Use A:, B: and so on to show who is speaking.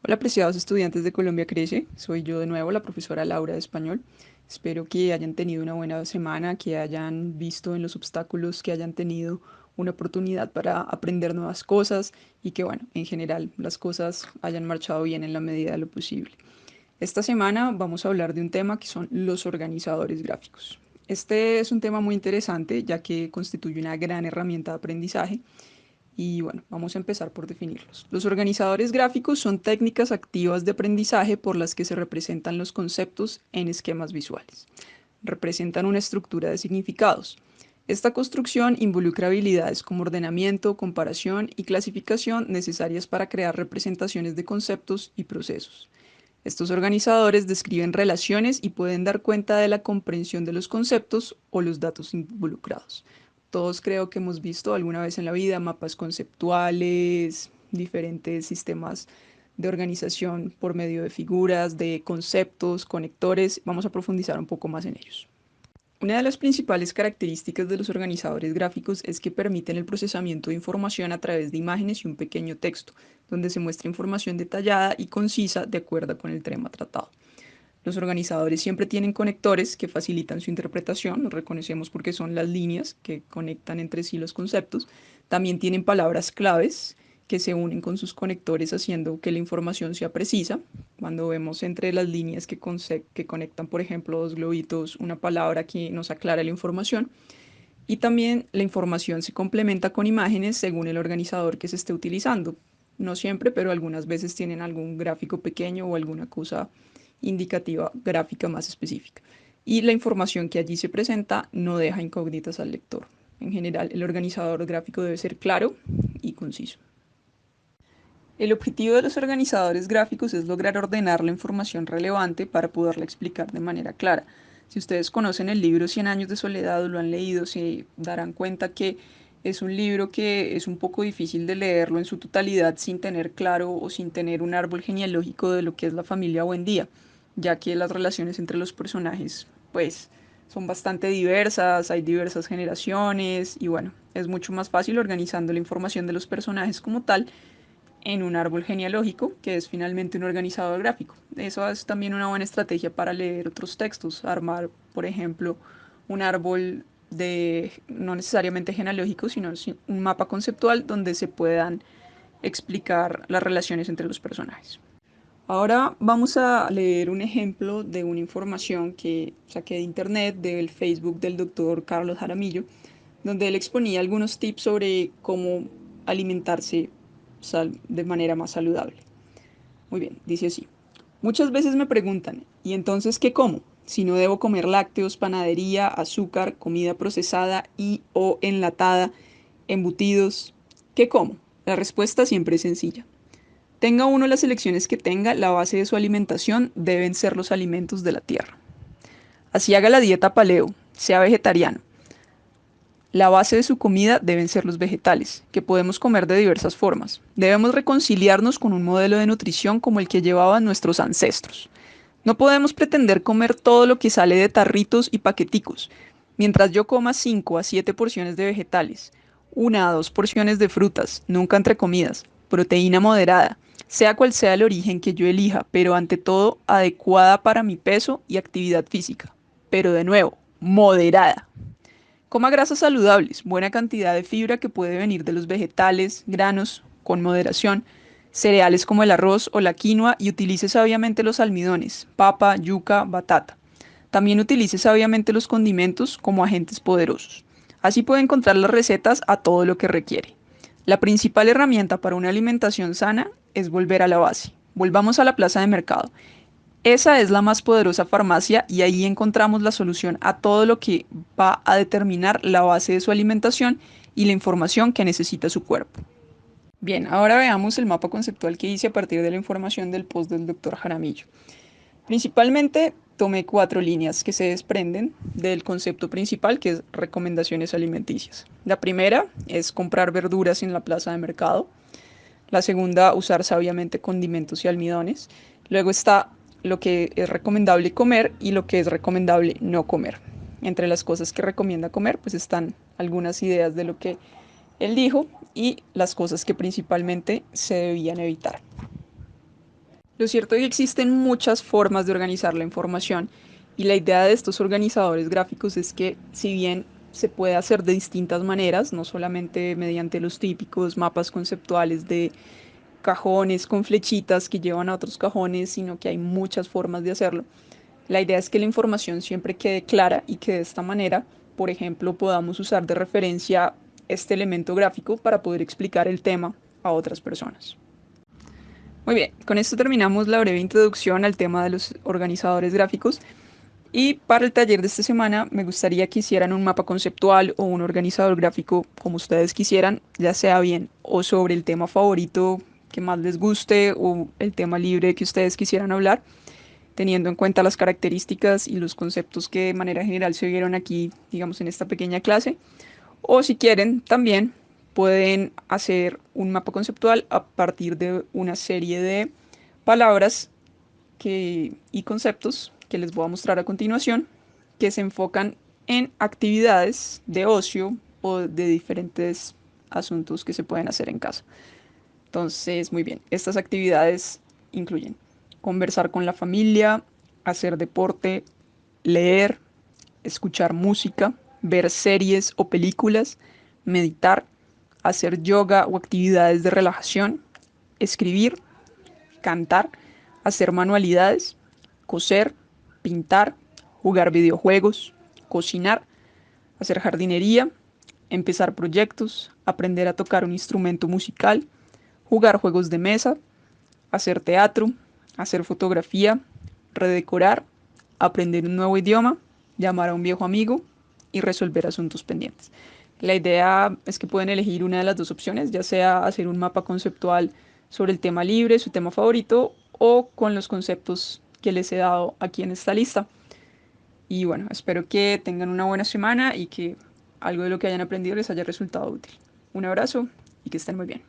A: Hola, apreciados estudiantes de Colombia Crece. Soy yo de nuevo, la profesora Laura de Español. Espero que hayan tenido una buena semana, que hayan visto en los obstáculos, que hayan tenido una oportunidad para aprender nuevas cosas y que, bueno, en general las cosas hayan marchado bien en la medida de lo posible. Esta semana vamos a hablar de un tema que son los organizadores gráficos. Este es un tema muy interesante ya que constituye una gran herramienta de aprendizaje y bueno, vamos a empezar por definirlos. Los organizadores gráficos son técnicas activas de aprendizaje por las que se representan los conceptos en esquemas visuales. Representan una estructura de significados. Esta construcción involucra habilidades como ordenamiento, comparación y clasificación necesarias para crear representaciones de conceptos y procesos. Estos organizadores describen relaciones y pueden dar cuenta de la comprensión de los conceptos o los datos involucrados. Todos creo que hemos visto alguna vez en la vida mapas conceptuales, diferentes sistemas de organización por medio de figuras, de conceptos, conectores. Vamos a profundizar un poco más en ellos. Una de las principales características de los organizadores gráficos es que permiten el procesamiento de información a través de imágenes y un pequeño texto, donde se muestra información detallada y concisa de acuerdo con el tema tratado. Los organizadores siempre tienen conectores que facilitan su interpretación, los reconocemos porque son las líneas que conectan entre sí los conceptos. También tienen palabras claves que se unen con sus conectores haciendo que la información sea precisa. Cuando vemos entre las líneas que conectan, por ejemplo, dos globitos, una palabra que nos aclara la información. Y también la información se complementa con imágenes según el organizador que se esté utilizando. No siempre, pero algunas veces tienen algún gráfico pequeño o alguna cosa indicativa gráfica más específica. Y la información que allí se presenta no deja incógnitas al lector. En general, el organizador gráfico debe ser claro y conciso. El objetivo de los organizadores gráficos es lograr ordenar la información relevante para poderla explicar de manera clara. Si ustedes conocen el libro Cien años de soledad o lo han leído, se darán cuenta que es un libro que es un poco difícil de leerlo en su totalidad sin tener claro o sin tener un árbol genealógico de lo que es la familia Buendía, ya que las relaciones entre los personajes, pues, son bastante diversas, hay diversas generaciones y bueno, es mucho más fácil organizando la información de los personajes como tal en un árbol genealógico, que es finalmente un organizador gráfico. Eso es también una buena estrategia para leer otros textos, armar, por ejemplo, un árbol de no necesariamente genealógico, sino un mapa conceptual donde se puedan explicar las relaciones entre los personajes. Ahora vamos a leer un ejemplo de una información que saqué de internet, del Facebook del doctor Carlos Jaramillo, donde él exponía algunos tips sobre cómo alimentarse de manera más saludable. Muy bien, dice así. Muchas veces me preguntan, ¿y entonces qué como? Si no debo comer lácteos, panadería, azúcar, comida procesada y o enlatada, embutidos, ¿qué como? La respuesta siempre es sencilla. Tenga uno las elecciones que tenga, la base de su alimentación deben ser los alimentos de la tierra. Así haga la dieta paleo, sea vegetariano. La base de su comida deben ser los vegetales, que podemos comer de diversas formas. Debemos reconciliarnos con un modelo de nutrición como el que llevaban nuestros ancestros. No podemos pretender comer todo lo que sale de tarritos y paqueticos. Mientras yo coma 5 a 7 porciones de vegetales, 1 a 2 porciones de frutas, nunca entre comidas, proteína moderada, sea cual sea el origen que yo elija, pero ante todo adecuada para mi peso y actividad física. Pero de nuevo, moderada. Coma grasas saludables, buena cantidad de fibra que puede venir de los vegetales, granos, con moderación, cereales como el arroz o la quinoa y utilice sabiamente los almidones, papa, yuca, batata. También utilice sabiamente los condimentos como agentes poderosos. Así puede encontrar las recetas a todo lo que requiere. La principal herramienta para una alimentación sana es volver a la base. Volvamos a la plaza de mercado. Esa es la más poderosa farmacia y ahí encontramos la solución a todo lo que va a determinar la base de su alimentación y la información que necesita su cuerpo. Bien, ahora veamos el mapa conceptual que hice a partir de la información del post del doctor Jaramillo. Principalmente tomé 4 líneas que se desprenden del concepto principal, que es recomendaciones alimenticias. La primera es comprar verduras en la plaza de mercado. La segunda, usar sabiamente condimentos y almidones. Luego está lo que es recomendable comer y lo que es recomendable no comer. Entre las cosas que recomienda comer, pues están algunas ideas de lo que él dijo y las cosas que principalmente se debían evitar. Lo cierto es que existen muchas formas de organizar la información y la idea de estos organizadores gráficos es que si bien se puede hacer de distintas maneras, no solamente mediante los típicos mapas conceptuales de cajones con flechitas que llevan a otros cajones, sino que hay muchas formas de hacerlo. La idea es que la información siempre quede clara y que de esta manera, por ejemplo, podamos usar de referencia este elemento gráfico para poder explicar el tema a otras personas. Muy bien, con esto terminamos la breve introducción al tema de los organizadores gráficos y para el taller de esta semana me gustaría que hicieran un mapa conceptual o un organizador gráfico como ustedes quisieran, ya sea bien o sobre el tema favorito que más les guste o el tema libre que ustedes quisieran hablar, teniendo en cuenta las características y los conceptos que de manera general se vieron aquí, digamos, en esta pequeña clase. O si quieren, también pueden hacer un mapa conceptual a partir de una serie de palabras y conceptos que les voy a mostrar a continuación, que se enfocan en actividades de ocio o de diferentes asuntos que se pueden hacer en casa. Entonces, muy bien, estas actividades incluyen conversar con la familia, hacer deporte, leer, escuchar música, ver series o películas, meditar, hacer yoga o actividades de relajación, escribir, cantar, hacer manualidades, coser, pintar, jugar videojuegos, cocinar, hacer jardinería, empezar proyectos, aprender a tocar un instrumento musical, jugar juegos de mesa, hacer teatro, hacer fotografía, redecorar, aprender un nuevo idioma, llamar a un viejo amigo y resolver asuntos pendientes. La idea es que pueden elegir una de las dos opciones, ya sea hacer un mapa conceptual sobre el tema libre, su tema favorito, o con los conceptos que les he dado aquí en esta lista. Y bueno, espero que tengan una buena semana y que algo de lo que hayan aprendido les haya resultado útil. Un abrazo y que estén muy bien.